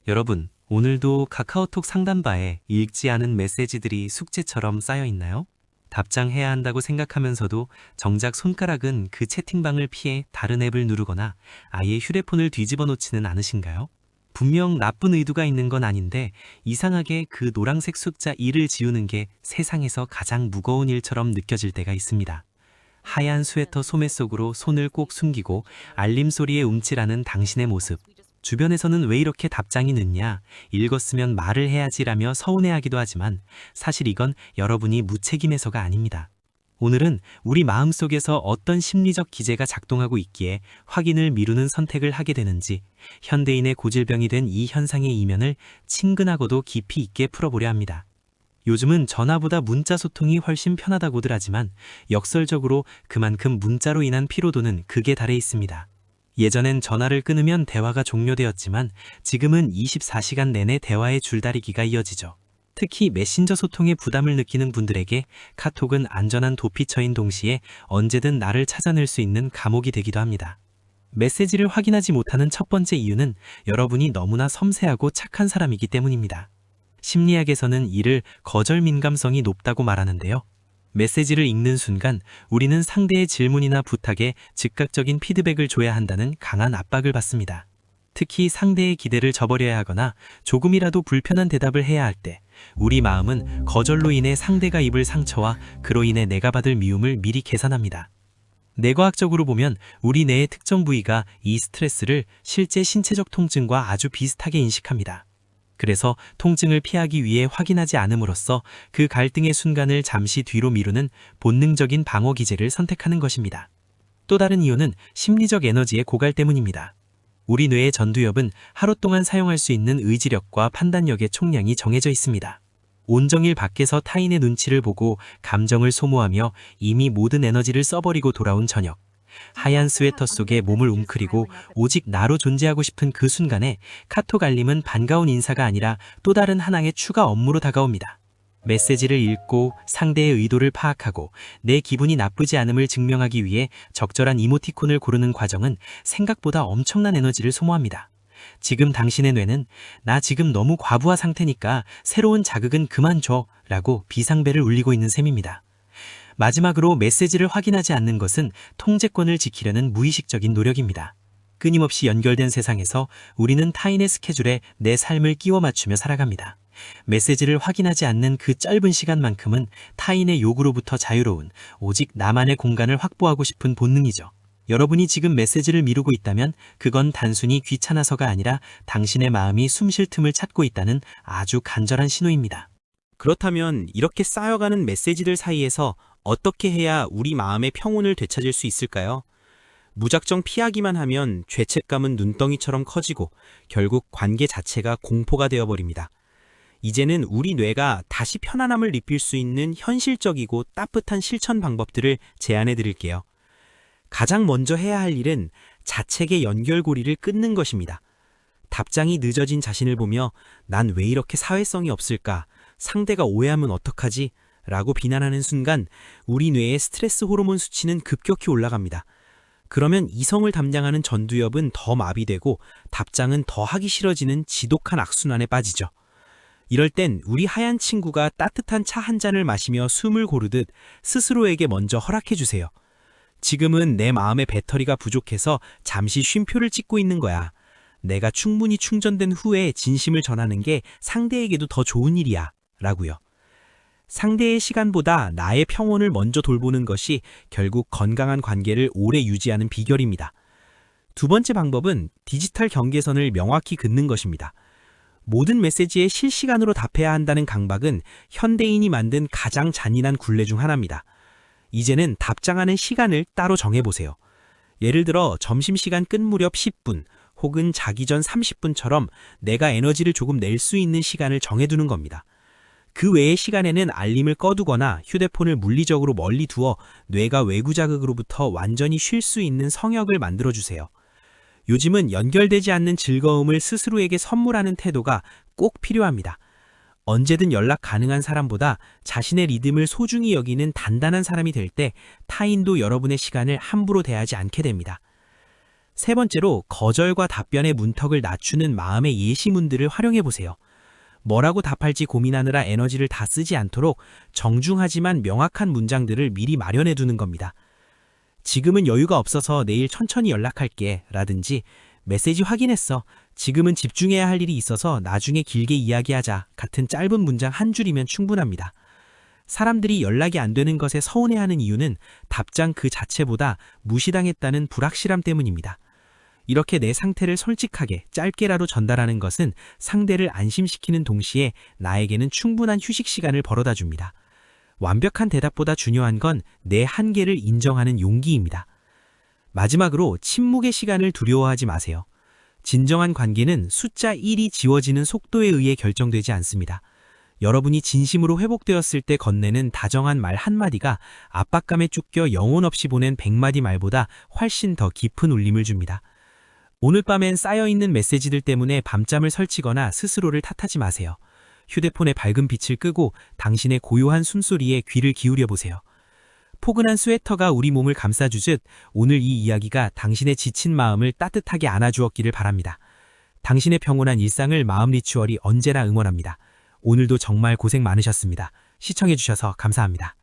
여러분, 오늘도 카카오톡 상단바에 읽지 않은 메시지들이 숙제처럼 쌓여 있나요? 답장해야 한다고 생각하면서도 정작 손가락은 그 채팅방을 피해 다른 앱을 누르거나 아예 휴대폰을 뒤집어 놓지는 않으신가요? 분명 나쁜 의도가 있는 건 아닌데 이상하게 그 노란색 숫자 2를 지우는 게 세상에서 가장 무거운 일처럼 느껴질 때가 있습니다. 하얀 스웨터 소매 속으로 손을 꼭 숨기고 알림 소리에 움찔하는 당신의 모습. 주변에서는 왜 이렇게 답장이 늦냐, 읽었으면 말을 해야지라며 서운해하기도 하지만 사실 이건 여러분이 무책임해서가 아닙니다. 오늘은 우리 마음속에서 어떤 심리적 기제가 작동하고 있기에 확인을 미루는 선택을 하게 되는지, 현대인의 고질병이 된 이 현상의 이면을 친근하고도 깊이 있게 풀어보려 합니다. 요즘은 전화보다 문자 소통이 훨씬 편하다고들 하지만 역설적으로 그만큼 문자로 인한 피로도는 극에 달해 있습니다. 예전엔 전화를 끊으면 대화가 종료되었지만 지금은 24시간 내내 대화의 줄다리기가 이어지죠. 특히 메신저 소통에 부담을 느끼는 분들에게 카톡은 안전한 도피처인 동시에 언제든 나를 찾아낼 수 있는 감옥이 되기도 합니다. 메시지를 확인하지 못하는 첫 번째 이유는 여러분이 너무나 섬세하고 착한 사람이기 때문입니다. 심리학에서는 이를 거절 민감성이 높다고 말하는데요. 메시지를 읽는 순간 우리는 상대의 질문이나 부탁에 즉각적인 피드백을 줘야 한다는 강한 압박을 받습니다. 특히 상대의 기대를 저버려야 하거나 조금이라도 불편한 대답을 해야 할 때 우리 마음은 거절로 인해 상대가 입을 상처와 그로 인해 내가 받을 미움을 미리 계산합니다. 뇌과학적으로 보면 우리 뇌의 특정 부위가 이 스트레스를 실제 신체적 통증과 아주 비슷하게 인식합니다. 그래서 통증을 피하기 위해 확인하지 않음으로써 그 갈등의 순간을 잠시 뒤로 미루는 본능적인 방어 기제를 선택하는 것입니다. 또 다른 이유는 심리적 에너지의 고갈 때문입니다. 우리 뇌의 전두엽은 하루 동안 사용할 수 있는 의지력과 판단력의 총량이 정해져 있습니다. 온종일 밖에서 타인의 눈치를 보고 감정을 소모하며 이미 모든 에너지를 써버리고 돌아온 저녁. 하얀 스웨터 속에 몸을 웅크리고 오직 나로 존재하고 싶은 그 순간에 카톡 알림은 반가운 인사가 아니라 또 다른 하나의 추가 업무로 다가옵니다. 메시지를 읽고 상대의 의도를 파악하고 내 기분이 나쁘지 않음을 증명하기 위해 적절한 이모티콘을 고르는 과정은 생각보다 엄청난 에너지를 소모합니다. 지금 당신의 뇌는 나 지금 너무 과부하 상태니까 새로운 자극은 그만 줘 라고 비상벨을 울리고 있는 셈입니다. 마지막으로 메시지를 확인하지 않는 것은 통제권을 지키려는 무의식적인 노력입니다. 끊임없이 연결된 세상에서 우리는 타인의 스케줄에 내 삶을 끼워 맞추며 살아갑니다. 메시지를 확인하지 않는 그 짧은 시간만큼은 타인의 요구로부터 자유로운 오직 나만의 공간을 확보하고 싶은 본능이죠. 여러분이 지금 메시지를 미루고 있다면 그건 단순히 귀찮아서가 아니라 당신의 마음이 숨 쉴 틈을 찾고 있다는 아주 간절한 신호입니다. 그렇다면 이렇게 쌓여가는 메시지들 사이에서 어떻게 해야 우리 마음의 평온을 되찾을 수 있을까요? 무작정 피하기만 하면 죄책감은 눈덩이처럼 커지고 결국 관계 자체가 공포가 되어버립니다. 이제는 우리 뇌가 다시 편안함을 느낄 수 있는 현실적이고 따뜻한 실천 방법들을 제안해 드릴게요. 가장 먼저 해야 할 일은 자책의 연결고리를 끊는 것입니다. 답장이 늦어진 자신을 보며 난 왜 이렇게 사회성이 없을까? 상대가 오해하면 어떡하지? 라고 비난하는 순간 우리 뇌의 스트레스 호르몬 수치는 급격히 올라갑니다. 그러면 이성을 담당하는 전두엽은 더 마비되고 답장은 더 하기 싫어지는 지독한 악순환에 빠지죠. 이럴 땐 우리 하얀 친구가 따뜻한 차 한 잔을 마시며 숨을 고르듯 스스로에게 먼저 허락해 주세요. 지금은 내 마음의 배터리가 부족해서 잠시 쉼표를 찍고 있는 거야. 내가 충분히 충전된 후에 진심을 전하는 게 상대에게도 더 좋은 일이야. 라고요. 상대의 시간보다 나의 평온을 먼저 돌보는 것이 결국 건강한 관계를 오래 유지하는 비결입니다. 두 번째 방법은 디지털 경계선을 명확히 긋는 것입니다. 모든 메시지에 실시간으로 답해야 한다는 강박은 현대인이 만든 가장 잔인한 굴레 중 하나입니다. 이제는 답장하는 시간을 따로 정해보세요. 예를 들어 점심시간 끝 무렵 10분 혹은 자기 전 30분처럼 내가 에너지를 조금 낼 수 있는 시간을 정해두는 겁니다. 그 외의 시간에는 알림을 꺼두거나 휴대폰을 물리적으로 멀리 두어 뇌가 외부 자극으로부터 완전히 쉴 수 있는 성역을 만들어주세요. 요즘은 연결되지 않는 즐거움을 스스로에게 선물하는 태도가 꼭 필요합니다. 언제든 연락 가능한 사람보다 자신의 리듬을 소중히 여기는 단단한 사람이 될 때 타인도 여러분의 시간을 함부로 대하지 않게 됩니다. 세 번째로 거절과 답변의 문턱을 낮추는 마음의 예시문들을 활용해 보세요. 뭐라고 답할지 고민하느라 에너지를 다 쓰지 않도록 정중하지만 명확한 문장들을 미리 마련해 두는 겁니다. 지금은 여유가 없어서 내일 천천히 연락할게 라든지 메시지 확인했어. 지금은 집중해야 할 일이 있어서 나중에 길게 이야기하자 같은 짧은 문장 한 줄이면 충분합니다. 사람들이 연락이 안 되는 것에 서운해하는 이유는 답장 그 자체보다 무시당했다는 불확실함 때문입니다. 이렇게 내 상태를 솔직하게 짧게라도 전달하는 것은 상대를 안심시키는 동시에 나에게는 충분한 휴식 시간을 벌어다 줍니다. 완벽한 대답보다 중요한 건 내 한계를 인정하는 용기입니다. 마지막으로 침묵의 시간을 두려워하지 마세요. 진정한 관계는 숫자 1이 지워지는 속도에 의해 결정되지 않습니다. 여러분이 진심으로 회복되었을 때 건네는 다정한 말 한마디가 압박감에 쫓겨 영혼 없이 보낸 100마디 말보다 훨씬 더 깊은 울림을 줍니다. 오늘 밤엔 쌓여있는 메시지들 때문에 밤잠을 설치거나 스스로를 탓하지 마세요. 휴대폰의 밝은 빛을 끄고 당신의 고요한 숨소리에 귀를 기울여 보세요. 포근한 스웨터가 우리 몸을 감싸주듯 오늘 이 이야기가 당신의 지친 마음을 따뜻하게 안아주었기를 바랍니다. 당신의 평온한 일상을 마음 리추얼이 언제나 응원합니다. 오늘도 정말 고생 많으셨습니다. 시청해주셔서 감사합니다.